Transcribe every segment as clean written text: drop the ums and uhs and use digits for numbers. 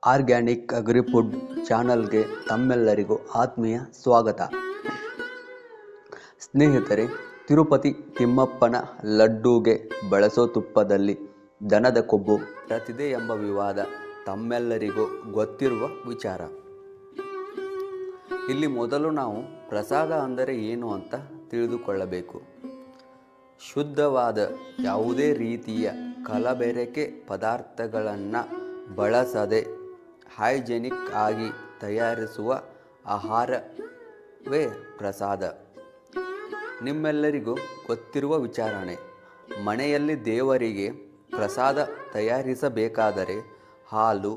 Organic ಅಗ್ರಿಫುಡ್ ಚಾನಲ್ಗೆ ತಮ್ಮೆಲ್ಲರಿಗೂ ಆತ್ಮೀಯ ಸ್ವಾಗತ. ಸ್ನೇಹಿತರೆ, ತಿರುಪತಿ ತಿಮ್ಮಪ್ಪನ ಲಡ್ಡೂಗೆ ಬಳಸೋ ತುಪ್ಪದಲ್ಲಿ ದನದ ಕೊಬ್ಬು ಇರುತ್ತದೆ ಎಂಬ ವಿವಾದ ತಮ್ಮೆಲ್ಲರಿಗೂ ಗೊತ್ತಿರುವ ವಿಚಾರ. ಇಲ್ಲಿ ಮೊದಲು ನಾವು ಪ್ರಸಾದ ಅಂದರೆ ಏನು ಅಂತ ತಿಳಿದುಕೊಳ್ಳಬೇಕು. ಶುದ್ಧವಾದ ಯಾವುದೇ ರೀತಿಯ ಕಲಬೆರಕೆ ಪದಾರ್ಥಗಳನ್ನು ಬಳಸದೆ ಹೈಜೆನಿಕ್ ಆಗಿ ತಯಾರಿಸುವ ಆಹಾರವೇ ಪ್ರಸಾದ. ನಿಮ್ಮೆಲ್ಲರಿಗೂ ಗೊತ್ತಿರುವ ವಿಚಾರಣೆ. ಮನೆಯಲ್ಲಿ ದೇವರಿಗೆ ಪ್ರಸಾದ ತಯಾರಿಸಬೇಕಾದರೆ ಹಾಲು,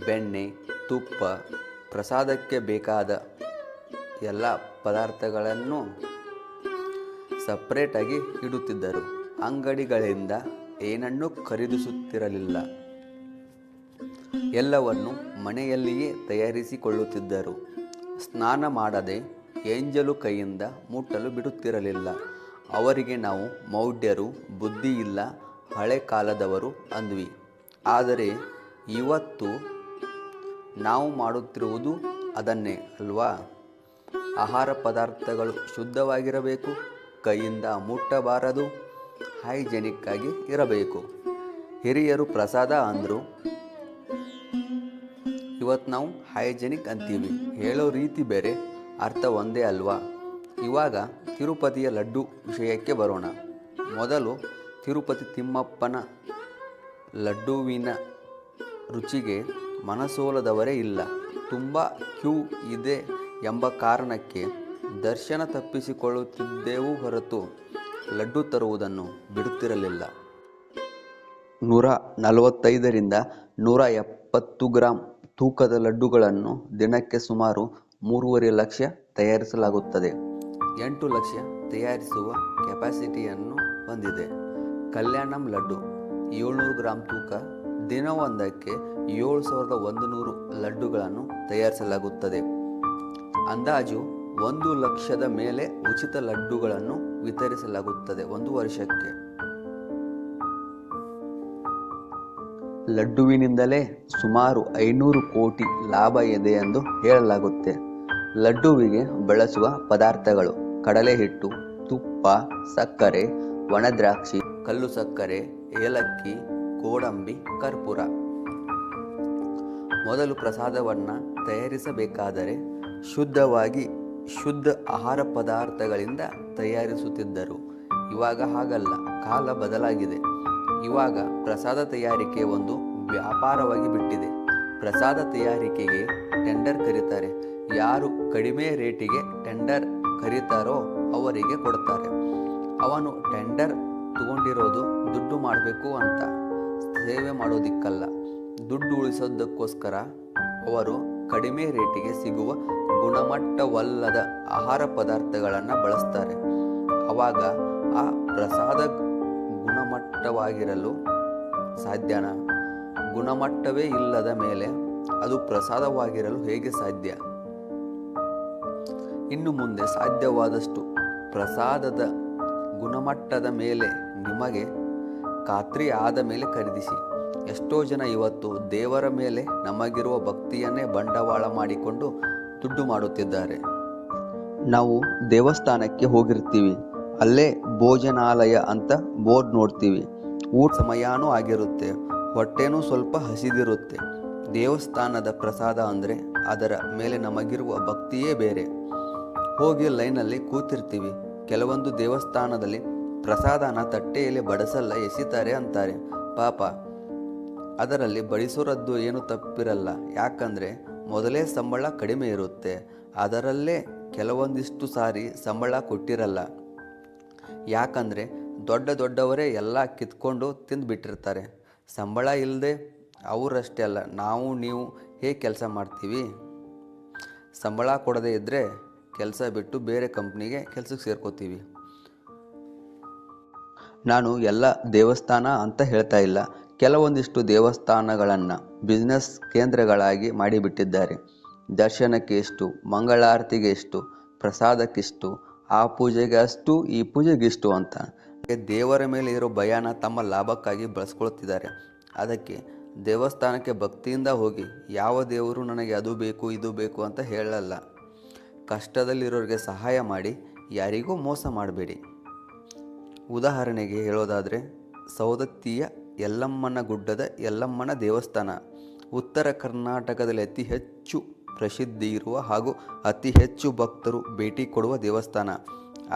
ಬೆಣ್ಣೆ, ತುಪ್ಪ, ಪ್ರಸಾದಕ್ಕೆ ಬೇಕಾದ ಎಲ್ಲ ಪದಾರ್ಥಗಳನ್ನು ಸಪ್ರೇಟಾಗಿ ಇಡುತ್ತಿದ್ದರು. ಅಂಗಡಿಗಳಿಂದ ಏನನ್ನೂ ಖರೀದಿಸುತ್ತಿರಲಿಲ್ಲ. ಎಲ್ಲವನ್ನು ಮನೆಯಲ್ಲಿಯೇ ತಯಾರಿಸಿಕೊಳ್ಳುತ್ತಿದ್ದರು. ಸ್ನಾನ ಮಾಡದೆ ಏಂಜಲು ಕೈಯಿಂದ ಮುಟ್ಟಲು ಬಿಡುತ್ತಿರಲಿಲ್ಲ. ಅವರಿಗೆ ನಾವು ಮೌಢ್ಯರು, ಬುದ್ಧಿ ಇಲ್ಲ, ಹಳೆ ಕಾಲದವರು ಅಂದ್ವಿ. ಆದರೆ ಇವತ್ತು ನಾವು ಮಾಡುತ್ತಿರುವುದು ಅದನ್ನೇ ಅಲ್ವಾ? ಆಹಾರ ಪದಾರ್ಥಗಳು ಶುದ್ಧವಾಗಿರಬೇಕು, ಕೈಯಿಂದ ಮುಟ್ಟಬಾರದು, ಹೈಜೆನಿಕ್ ಆಗಿ ಇರಬೇಕು. ಹಿರಿಯರು ಪ್ರಸಾದ ಅಂದರು, ಇವತ್ತು ನಾವು ಹೈಜೆನಿಕ್ ಅಂತೀವಿ. ಹೇಳೋ ರೀತಿ ಬೇರೆ, ಅರ್ಥ ಒಂದೇ ಅಲ್ವಾ? ಇವಾಗ ತಿರುಪತಿಯ ಲಡ್ಡು ವಿಷಯಕ್ಕೆ ಬರೋಣ. ಮೊದಲು ತಿರುಪತಿ ತಿಮ್ಮಪ್ಪನ ಲಡ್ಡುವಿನ ರುಚಿಗೆ ಮನಸೋಲದವರೇ ಇಲ್ಲ. ತುಂಬ ಕ್ಯೂ ಇದೆ ಎಂಬ ಕಾರಣಕ್ಕೆ ದರ್ಶನ ತಪ್ಪಿಸಿಕೊಳ್ಳುತ್ತಿದ್ದೆವು ಹೊರತು ಲಡ್ಡು ತರುವುದನ್ನು ಬಿಡುತ್ತಿರಲಿಲ್ಲ. 145ರಿಂದ 170 ಗ್ರಾಂ ತೂಕದ ಲಡ್ಡುಗಳನ್ನು ದಿನಕ್ಕೆ ಸುಮಾರು 3.5 ಲಕ್ಷ ತಯಾರಿಸಲಾಗುತ್ತದೆ. 8 ಲಕ್ಷ ತಯಾರಿಸುವ ಕೆಪಾಸಿಟಿಯನ್ನು ಹೊಂದಿದೆ. ಕಲ್ಯಾಣಂ ಲಡ್ಡು 700 ಗ್ರಾಂ ತೂಕ. ದಿನವೊಂದಕ್ಕೆ 7100 ಲಡ್ಡುಗಳನ್ನು ತಯಾರಿಸಲಾಗುತ್ತದೆ. ಅಂದಾಜು 1 ಲಕ್ಷದ ಮೇಲೆ ಉಚಿತ ಲಡ್ಡುಗಳನ್ನು ವಿತರಿಸಲಾಗುತ್ತದೆ 1 ವರ್ಷಕ್ಕೆ. ಲಡ್ಡುವಿನಿಂದಲೇ ಸುಮಾರು 500 ಕೋಟಿ ಲಾಭ ಇದೆ ಎಂದು ಹೇಳಲಾಗುತ್ತೆ. ಲಡ್ಡುವಿಗೆ ಬಳಸುವ ಪದಾರ್ಥಗಳು: ಕಡಲೆ ಹಿಟ್ಟು, ತುಪ್ಪ, ಸಕ್ಕರೆ, ಒಣದ್ರಾಕ್ಷಿ, ಕಲ್ಲು ಸಕ್ಕರೆ, ಏಲಕ್ಕಿ, ಗೋಡಂಬಿ, ಕರ್ಪೂರ. ಮೊದಲು ಪ್ರಸಾದವನ್ನು ತಯಾರಿಸಬೇಕಾದರೆ ಶುದ್ಧ ಆಹಾರ ಪದಾರ್ಥಗಳಿಂದ ತಯಾರಿಸುತ್ತಿದ್ದರು. ಇವಾಗ ಹಾಗಲ್ಲ, ಕಾಲ ಬದಲಾಗಿದೆ. ಇವಾಗ ಪ್ರಸಾದ ತಯಾರಿಕೆ ಒಂದು ವ್ಯಾಪಾರವಾಗಿ ಬಿಟ್ಟಿದೆ. ಪ್ರಸಾದ ತಯಾರಿಕೆಗೆ ಟೆಂಡರ್ ಕರೀತಾರೆ. ಯಾರು ಕಡಿಮೆ ರೇಟಿಗೆ ಟೆಂಡರ್ ಕರೀತಾರೋ ಅವರಿಗೆ ಕೊಡ್ತಾರೆ. ಅವನು ಟೆಂಡರ್ ತಗೊಂಡಿರೋದು ದುಡ್ಡು ಮಾಡಬೇಕು ಅಂತ, ಸೇವೆ ಮಾಡೋದಿಕ್ಕಲ್ಲ. ದುಡ್ಡು ಉಳಿಸೋದಕ್ಕೋಸ್ಕರ ಅವರು ಕಡಿಮೆ ರೇಟಿಗೆ ಸಿಗುವ ಗುಣಮಟ್ಟವಲ್ಲದ ಆಹಾರ ಪದಾರ್ಥಗಳನ್ನು ಬಳಸ್ತಾರೆ. ಆವಾಗ ಆ ಪ್ರಸಾದ ಗುಣಮಟ್ಟವಾಗಿರಲು ಸಾಧ್ಯನಾ? ಗುಣಮಟ್ಟವೇ ಇಲ್ಲದ ಮೇಲೆ ಅದು ಪ್ರಸಾದವಾಗಿರಲು ಹೇಗೆ ಸಾಧ್ಯ? ಇನ್ನು ಮುಂದೆ ಸಾಧ್ಯವಾದಷ್ಟು ಪ್ರಸಾದದ ಗುಣಮಟ್ಟದ ಮೇಲೆ ನಿಮಗೆ ಖಾತ್ರಿ ಆದ ಮೇಲೆ ಖರೀದಿಸಿ. ಎಷ್ಟೋ ಜನ ಇವತ್ತು ದೇವರ ಮೇಲೆ ನಮಗಿರುವ ಭಕ್ತಿಯನ್ನೇ ಬಂಡವಾಳ ಮಾಡಿಕೊಂಡು ದುಡ್ಡು ಮಾಡುತ್ತಿದ್ದಾರೆ. ನಾವು ದೇವಸ್ಥಾನಕ್ಕೆ ಹೋಗಿರ್ತೀವಿ, ಅಲ್ಲೇ ಭೋಜನಾಲಯ ಅಂತ ಬೋರ್ಡ್ ನೋಡ್ತೀವಿ. ಊಟ ಸಮಯನೂ ಆಗಿರುತ್ತೆ, ಹೊಟ್ಟೆನೂ ಸ್ವಲ್ಪ ಹಸಿದಿರುತ್ತೆ. ದೇವಸ್ಥಾನದ ಪ್ರಸಾದ ಅಂದರೆ ಅದರ ಮೇಲೆ ನಮಗಿರುವ ಭಕ್ತಿಯೇ ಬೇರೆ. ಹೋಗಿ ಲೈನಲ್ಲಿ ಕೂತಿರ್ತೀವಿ. ಕೆಲವೊಂದು ದೇವಸ್ಥಾನದಲ್ಲಿ ಪ್ರಸಾದನ ತಟ್ಟೆಯಲ್ಲಿ ಬಡಿಸಲ್ಲ, ಎಸಿತಾರೆ ಅಂತಾರೆ. ಪಾಪ, ಅದರಲ್ಲಿ ಬಡಿಸೋರದ್ದು ಏನು ತಪ್ಪಿರಲ್ಲ. ಯಾಕಂದರೆ ಮೊದಲೇ ಸಂಬಳ ಕಡಿಮೆ ಇರುತ್ತೆ. ಅದರಲ್ಲೇ ಕೆಲವೊಂದಿಷ್ಟು ಸಾರಿ ಸಂಬಳ ಕೊಟ್ಟಿರಲ್ಲ. ಯಾಕಂದರೆ ದೊಡ್ಡವರೇ ಎಲ್ಲ ಕಿತ್ಕೊಂಡು ತಿಂದುಬಿಟ್ಟಿರ್ತಾರೆ. ಸಂಬಳ ಇಲ್ಲದೆ ಅವರಷ್ಟೇ ಅಲ್ಲ, ನೀವು ಹೇಗೆ ಕೆಲಸ ಮಾಡ್ತೀವಿ? ಸಂಬಳ ಕೊಡದೇ ಇದ್ದರೆ ಕೆಲಸ ಬಿಟ್ಟು ಬೇರೆ ಕಂಪ್ನಿಗೆ ಕೆಲಸಕ್ಕೆ ಸೇರ್ಕೋತೀವಿ. ನಾನು ಎಲ್ಲ ದೇವಸ್ಥಾನ ಅಂತ ಹೇಳ್ತಾ ಇಲ್ಲ. ಕೆಲವೊಂದಿಷ್ಟು ದೇವಸ್ಥಾನಗಳನ್ನು ಬಿಸ್ನೆಸ್ ಕೇಂದ್ರಗಳಾಗಿ ಮಾಡಿಬಿಟ್ಟಿದ್ದಾರೆ. ದರ್ಶನಕ್ಕೆ ಎಷ್ಟು, ಮಂಗಳಾರತಿಗೆ ಎಷ್ಟು, ಪ್ರಸಾದಕ್ಕಿಷ್ಟು, ಆ ಪೂಜೆಗೆ ಅಷ್ಟು, ಈ ಪೂಜೆಗಿಷ್ಟು ಅಂತ ದೇವರ ಮೇಲೆ ಇರೋ ಭಯನ ತಮ್ಮ ಲಾಭಕ್ಕಾಗಿ ಬಳಸ್ಕೊಳ್ತಿದ್ದಾರೆ. ಅದಕ್ಕೆ ದೇವಸ್ಥಾನಕ್ಕೆ ಭಕ್ತಿಯಿಂದ ಹೋಗಿ. ಯಾವ ದೇವರು ನನಗೆ ಅದು ಬೇಕು ಇದು ಬೇಕು ಅಂತ ಹೇಳಲ್ಲ. ಕಷ್ಟದಲ್ಲಿರೋರಿಗೆ ಸಹಾಯ ಮಾಡಿ, ಯಾರಿಗೂ ಮೋಸ ಮಾಡಬೇಡಿ. ಉದಾಹರಣೆಗೆ ಹೇಳೋದಾದರೆ, ಸೌದತ್ತಿಯ ಯಲ್ಲಮ್ಮನ ಗುಡ್ಡದ ಯಲ್ಲಮ್ಮನ ದೇವಸ್ಥಾನ ಉತ್ತರ ಕರ್ನಾಟಕದಲ್ಲಿ ಅತಿ ಹೆಚ್ಚು ಪ್ರಸಿದ್ಧಿ ಇರುವ ಹಾಗೂ ಅತಿ ಹೆಚ್ಚು ಭಕ್ತರು ಭೇಟಿ ಕೊಡುವ ದೇವಸ್ಥಾನ.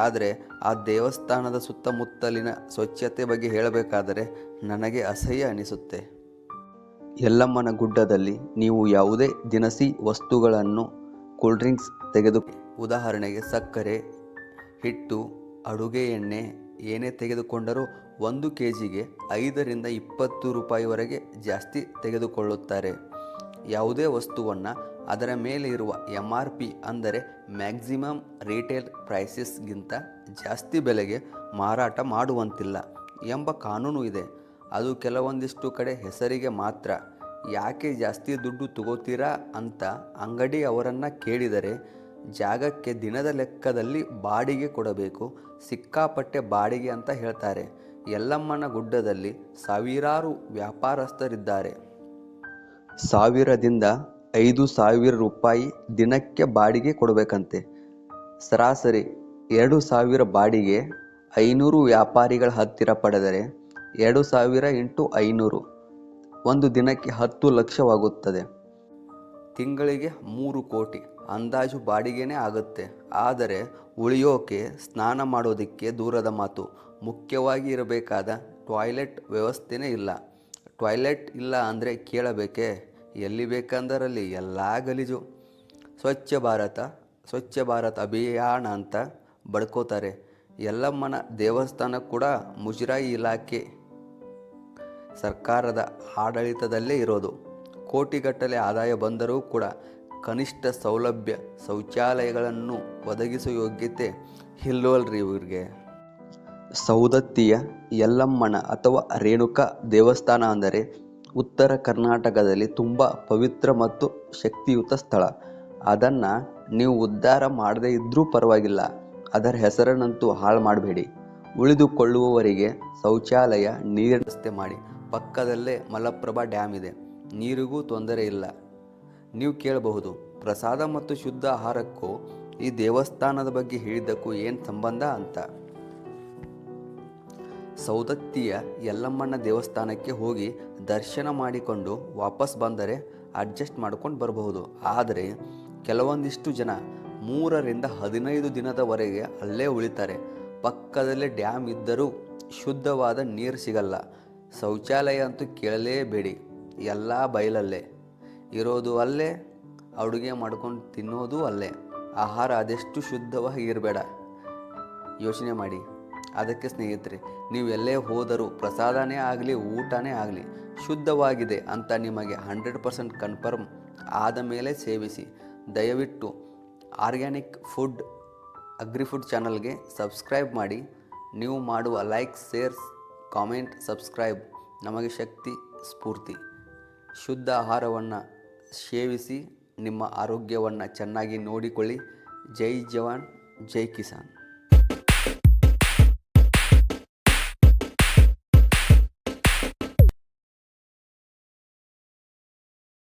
ಆದರೆ ಆ ದೇವಸ್ಥಾನದ ಸುತ್ತಮುತ್ತಲಿನ ಸ್ವಚ್ಛತೆ ಬಗ್ಗೆ ಹೇಳಬೇಕಾದರೆ ನನಗೆ ಅಸಹ್ಯ ಅನಿಸುತ್ತೆ. ಯಲ್ಲಮ್ಮನ ಗುಡ್ಡದಲ್ಲಿ ನೀವು ಯಾವುದೇ ದಿನಸಿ ವಸ್ತುಗಳನ್ನು, ಕೂಲ್ ಡ್ರಿಂಕ್ಸ್ ಉದಾಹರಣೆಗೆ ಸಕ್ಕರೆ, ಹಿಟ್ಟು, ಅಡುಗೆ ಎಣ್ಣೆ ಏನೇ ತೆಗೆದುಕೊಂಡರೂ 1 kgಗೆ 5 ರಿಂದ 20 ರೂಪಾಯಿವರೆಗೆ ಜಾಸ್ತಿ ತೆಗೆದುಕೊಳ್ಳುತ್ತಾರೆ. ಯಾವುದೇ ವಸ್ತುವನ್ನು ಅದರ ಮೇಲೆ ಇರುವ MRP ಅಂದರೆ ಮ್ಯಾಕ್ಸಿಮಮ್ ರಿಟೇಲ್ ಪ್ರೈಸಸ್ಗಿಂತ ಜಾಸ್ತಿ ಬೆಲೆಗೆ ಮಾರಾಟ ಮಾಡುವಂತಿಲ್ಲ ಎಂಬ ಕಾನೂನು ಇದೆ. ಅದು ಕೆಲವೊಂದಿಷ್ಟು ಕಡೆ ಹೆಸರಿಗೆ ಮಾತ್ರ. ಯಾಕೆ ಜಾಸ್ತಿ ದುಡ್ಡು ತಗೋತೀರಾ ಅಂತ ಅಂಗಡಿ ಅವರನ್ನು ಕೇಳಿದರೆ, ಜಾಗಕ್ಕೆ ದಿನದ ಲೆಕ್ಕದಲ್ಲಿ ಬಾಡಿಗೆ ಕೊಡಬೇಕು, ಸಿಕ್ಕಾಪಟ್ಟೆ ಬಾಡಿಗೆ ಅಂತ ಹೇಳ್ತಾರೆ. ಯಲ್ಲಮ್ಮನ ಗುಡ್ಡದಲ್ಲಿ ಸಾವಿರಾರು ವ್ಯಾಪಾರಸ್ಥರಿದ್ದಾರೆ. 1000 ದಿಂದ 5000 ರೂಪಾಯಿ ದಿನಕ್ಕೆ ಬಾಡಿಗೆ ಕೊಡಬೇಕಂತೆ. ಸರಾಸರಿ 2000 ಬಾಡಿಗೆ 500 ವ್ಯಾಪಾರಿಗಳ ಹತ್ತಿರ ಪಡೆದರೆ 2000 × 500 ಒಂದು ದಿನಕ್ಕೆ 10 ಲಕ್ಷವಾಗುತ್ತದೆ. ತಿಂಗಳಿಗೆ 3 ಕೋಟಿ ಅಂದಾಜು ಬಾಡಿಗೆನೇ ಆಗುತ್ತೆ. ಆದರೆ ಉಳಿಯೋಕೆ, ಸ್ನಾನ ಮಾಡೋದಕ್ಕೆ ದೂರದ ಮಾತು, ಮುಖ್ಯವಾಗಿ ಇರಬೇಕಾದ ಟಾಯ್ಲೆಟ್ ವ್ಯವಸ್ಥೆನೇ ಇಲ್ಲ. ಟಾಯ್ಲೆಟ್ ಇಲ್ಲ ಅಂದರೆ ಕೇಳಬೇಕೇ? ಎಲ್ಲಿ ಬೇಕಂದರಲ್ಲಿ ಎಲ್ಲ ಗಲೀಜು. ಸ್ವಚ್ಛ ಭಾರತ ಅಭಿಯಾನ ಅಂತ ಬಡ್ಕೋತಾರೆ. ಯಲ್ಲಮ್ಮನ ದೇವಸ್ಥಾನ ಕೂಡ ಮುಜರಾಯಿ ಇಲಾಖೆ ಸರ್ಕಾರದ ಆಡಳಿತದಲ್ಲೇ ಇರೋದು. ಕೋಟಿಗಟ್ಟಲೆ ಆದಾಯ ಬಂದರೂ ಕೂಡ ಕನಿಷ್ಠ ಸೌಲಭ್ಯ ಶೌಚಾಲಯಗಳನ್ನು ಒದಗಿಸುವ ಯೋಗ್ಯತೆ ಇಲ್ವಲ್ರಿ ಇವ್ರಿಗೆ. ಸೌದತ್ತಿಯ ಯಲ್ಲಮ್ಮನ ಅಥವಾ ರೇಣುಕಾ ದೇವಸ್ಥಾನ ಅಂದರೆ ಉತ್ತರ ಕರ್ನಾಟಕದಲ್ಲಿ ತುಂಬ ಪವಿತ್ರ ಮತ್ತು ಶಕ್ತಿಯುತ ಸ್ಥಳ. ಅದನ್ನು ನೀವು ಉದ್ಧಾರ ಮಾಡದೇ ಇದ್ದರೂ ಪರವಾಗಿಲ್ಲ, ಅದರ ಹೆಸರನ್ನಂತೂ ಹಾಳು ಮಾಡಬೇಡಿ. ಉಳಿದುಕೊಳ್ಳುವವರಿಗೆ ಶೌಚಾಲಯ, ನೀರಿನ ವ್ಯವಸ್ಥೆ ಮಾಡಿ. ಪಕ್ಕದಲ್ಲೇ ಮಲಪ್ರಭಾ ಡ್ಯಾಮ್ ಇದೆ, ನೀರಿಗೂ ತೊಂದರೆ ಇಲ್ಲ. ನೀವು ಕೇಳಬಹುದು, ಪ್ರಸಾದ ಮತ್ತು ಶುದ್ಧ ಆಹಾರಕ್ಕೂ ಈ ದೇವಸ್ಥಾನದ ಬಗ್ಗೆ ಹೇಳಿದ್ದಕ್ಕೂ ಏನು ಸಂಬಂಧ ಅಂತ. ಸೌದತ್ತಿಯ ಯಲ್ಲಮ್ಮನ ದೇವಸ್ಥಾನಕ್ಕೆ ಹೋಗಿ ದರ್ಶನ ಮಾಡಿಕೊಂಡು ವಾಪಸ್ ಬಂದರೆ ಅಡ್ಜಸ್ಟ್ ಮಾಡ್ಕೊಂಡು ಬರಬಹುದು. ಆದರೆ ಕೆಲವೊಂದಿಷ್ಟು ಜನ 3 ರಿಂದ 15 ದಿನದವರೆಗೆ ಅಲ್ಲೇ ಉಳಿತಾರೆ. ಪಕ್ಕದಲ್ಲೇ ಡ್ಯಾಮ್ ಇದ್ದರೂ ಶುದ್ಧವಾದ ನೀರು ಸಿಗಲ್ಲ. ಶೌಚಾಲಯ ಅಂತೂ ಕೇಳಲೇಬೇಡಿ, ಎಲ್ಲ ಬಯಲಲ್ಲೇ ಇರೋದು, ಅಲ್ಲೇ ಅಡುಗೆ ಮಾಡ್ಕೊಂಡು ತಿನ್ನೋದು ಅಲ್ಲೇ. ಆಹಾರ ಅದೆಷ್ಟು ಶುದ್ಧವಾಗಿ ಇರಬೇಡ, ಯೋಚನೆ ಮಾಡಿ. ಅದಕ್ಕೆ ಸ್ನೇಹಿತರೆ, ನೀವು ಎಲ್ಲೇ ಹೋದರೂ ಪ್ರಸಾದನೇ ಆಗಲಿ ಊಟನೇ ಆಗಲಿ ಶುದ್ಧವಾಗಿದೆ ಅಂತ ನಿಮಗೆ 100% ಕನ್ಫರ್ಮ್ ಆದ ಮೇಲೆ ಸೇವಿಸಿ. ದಯವಿಟ್ಟು ಆರ್ಗ್ಯಾನಿಕ್ ಫುಡ್ ಅಗ್ರಿಫುಡ್ ಚಾನಲ್ಗೆ ಸಬ್ಸ್ಕ್ರೈಬ್ ಮಾಡಿ. ನೀವು ಮಾಡುವ ಲೈಕ್, ಶೇರ್, ಕಾಮೆಂಟ್, ಸಬ್ಸ್ಕ್ರೈಬ್ ನಮಗೆ ಶಕ್ತಿ, ಸ್ಫೂರ್ತಿ. ಶುದ್ಧ ಆಹಾರವನ್ನು ಸೇವಿಸಿ ನಿಮ್ಮ ಆರೋಗ್ಯವನ್ನು ಚೆನ್ನಾಗಿ ನೋಡಿಕೊಳ್ಳಿ. ಜೈ ಜವಾನ್, ಜೈ ಕಿಸಾನ್.